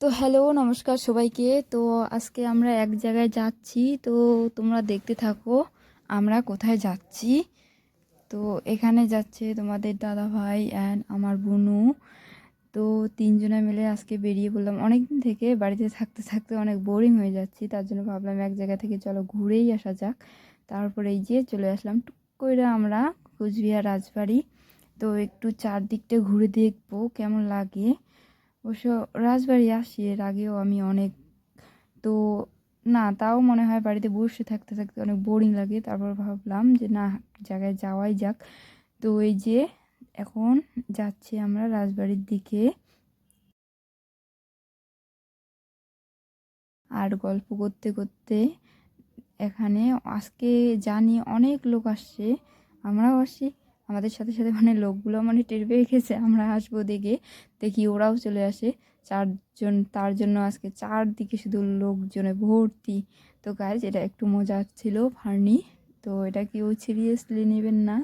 তো হ্যালো, নমস্কার সবাইকে। তো আজকে আমরা এক জায়গায় যাচ্ছি। তো তোমরা দেখতে থাকো আমরা কোথায় যাচ্ছি। তো এখানে যাচ্ছে তোমাদের দাদা ভাই অ্যান্ড আমার বোনু। তো তিনজনে মিলে আজকে বেরিয়ে পড়লাম। অনেক দিন থেকে বাড়িতে থাকতে থাকতে অনেক বোরিং হয়ে যাচ্ছি, তার জন্য ভাবলাম এক জায়গা থেকে চলো ঘুরেই আসা যাক। তারপরে এই যে চলে আসলাম টুক করে আমরা কোচবিহার রাজবাড়ি। তো একটু চারদিকটা ঘুরে দেখবো কেমন লাগে। অবশ্য রাজবাড়ি আসি, এর আগেও আমি অনেক। তো না, তাও মনে হয় বাড়িতে বসে থাকতে থাকতে অনেক বোরিং লাগে। তারপর ভাবলাম যে না, জায়গায় যাওয়াই যাক। তো এই যে এখন যাচ্ছি আমরা রাজবাড়ির দিকে। আর গল্প করতে করতে এখানে আজকে জানি অনেক লোক আসছে, আমরাও আসছি। আমাদের সাথে সাথে মানে লোকগুলো মানে টের পেয়ে গেছে আমরা আসবো দেখে, দেখি ওরাও চলে আসে চারজন। তার জন্য আজকে চারদিকে শুধু লোকজনে ভর্তি। তো গাইজ, এটা একটু মজার ছিল, ফানি। তো এটা কেউ সিরিয়াসলি নেবেন না।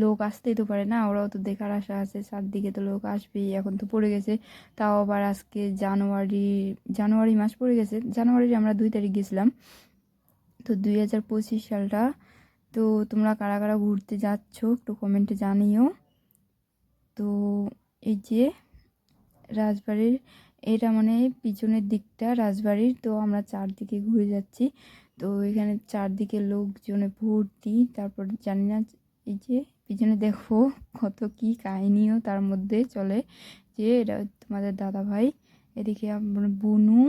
লোক আসতেই তো পারে না, ওরাও তো দেখার আশা আছে, চারদিকে তো লোক আসবেই। এখন তো পড়ে গেছে, তাও আবার আজকে জানুয়ারি মাস পড়ে গেছে। জানুয়ারির আমরা 2 তারিখ গেছিলাম। তো 2025 সালটা। তো তোমরা কারা কারা ঘুরতে যাচ্ছ একটু কমেন্টে জানিও। তো এই যে রাজবাড়ির, এটা মানে পিছনের দিকটা রাজবাড়ির। তো আমরা চারদিকে ঘুরে যাচ্ছি। তো এখানে চারদিকে লোকজনে ভর্তি। তারপর জানি না, এই যে পিছনে দেখো কত কি কাহিনীও তার মধ্যে চলে। যে এটা তোমাদের দাদা ভাই, এদিকে আমার বুনু।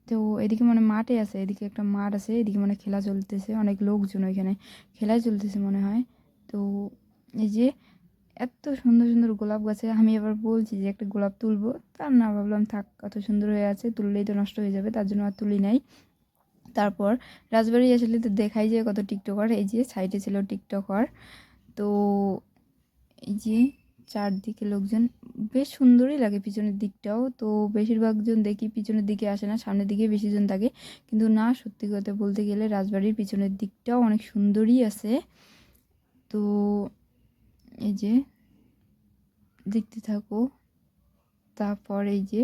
তো এদিকে মানে মাঠে আছে, এদিকে একটা মাঠ আছে, এদিকে মানে খেলা চলতেছে, অনেক লোকজন ওইখানে খেলা চলতেছে মনে হয়। তো এই যে এত সুন্দর সুন্দর গোলাপ গাছে, আমি এবার বলছি যে একটা গোলাপ তুলবো, তার না, ভাবলাম থাক, কত সুন্দর হয়ে আছে, তুললেই তো নষ্ট হয়ে যাবে, তার জন্য আর তুলি নাই। তারপর রাজবাড়ি আসলে তো দেখাই যায় কত টিকটকার, এই যে সাইডে ছিল টিকটকার। তো এই যে চারদিকে লোকজন, বেশ সুন্দরই লাগে পিছনের দিকটাও। তো বেশিরভাগ জন দেখি পিছনের দিকে আসে না, সামনের দিকে বেশি জন থাকে। কিন্তু না, সত্যি কথা বলতে গেলে রাজবাড়ির পিছনের দিকটাও অনেক সুন্দরই আছে। তো এই যে দেখতে থাকো। তারপর এই যে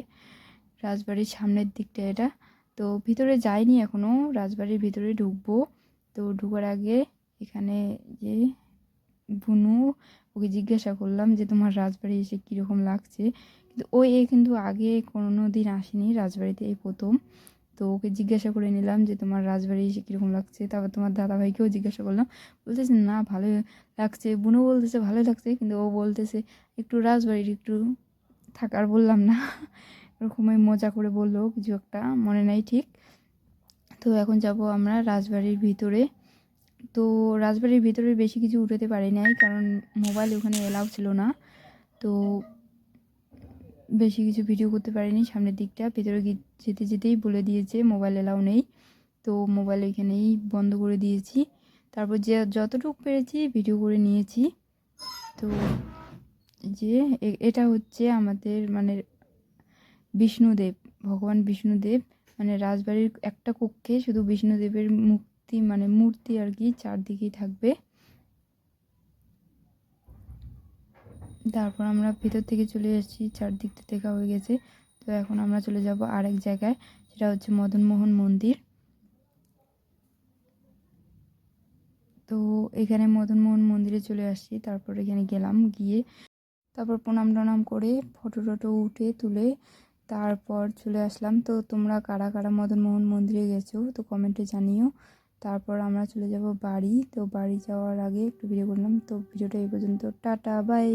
রাজবাড়ির সামনের দিকটা এটা। তো ভিতরে যাইনি এখনও, রাজবাড়ির ভিতরে ঢুকবো। তো ঢুকার আগে এখানে যে বুনু, ওকে জিজ্ঞাসা করলাম যে তোমার রাজবাড়ি এসে কীরকম লাগছে। কিন্তু কিন্তু আগে কোনো দিন আসেনি রাজবাড়িতে, এই প্রথম। তো ওকে জিজ্ঞাসা করে নিলাম যে তোমার রাজবাড়ি এসে কীরকম লাগছে। তারপর তোমার দাদাভাইকেও জিজ্ঞাসা করলাম, বলতেছে না ভালোই লাগছে। বুনু বলতেছে ভালোই লাগছে, কিন্তু ও বলতেছে একটু রাজবাড়ির একটু থাকার, বললাম না এরকমই মজা করে বললো কিছু একটা, মনে নাই ঠিক। তো এখন যাব আমরা রাজবাড়ির ভিতরে। তো রাজবাড়ির ভিতরে বেশি কিছু উঠাতে পারি নাই, কারণ মোবাইল ওখানে এলাও ছিল না। তো বেশি কিছু ভিডিও করতে পারিনি। সামনের দিকটা ভিতরে যেতে যেতেই বলে দিয়েছে মোবাইল এলাও নেই। তো মোবাইল এখানেই বন্ধ করে দিয়েছি। তারপর যে যতটুকু পেরেছি ভিডিও করে নিয়েছি। তো যে এটা হচ্ছে আমাদের মানে বিষ্ণুদেব, ভগবান বিষ্ণুদেব। মানে রাজবাড়ির একটা কক্ষে শুধু বিষ্ণুদেবের মুক্তি মানে মূর্তি আর কি চারদিকেই থাকবে। তারপর আমরা ভিতর থেকে চলে এসেছি, চারদিকটা দেখা হয়ে গেছে। তো এখন আমরা চলে যাব আরেক জায়গায়, সেটা হচ্ছে মদনমোহন মন্দির। তো এখানে মদনমোহন মন্দিরে চলে আসছি। তারপর এখানে গেলাম, গিয়ে তারপর প্রণাম টনাম করে ফটো টটো উঠে তুলে তারপর চলে আসলাম। তো তোমরা কারা কারা মদনমোহন মন্দিরে গেছো তো কমেন্টে জানিও। তারপর আমরা চলে যাব বাড়ি। তো বাড়ি যাওয়ার আগে একটু ভিডিও করলাম। তো ভিডিওটা এই পর্যন্ত, টাটা বাই।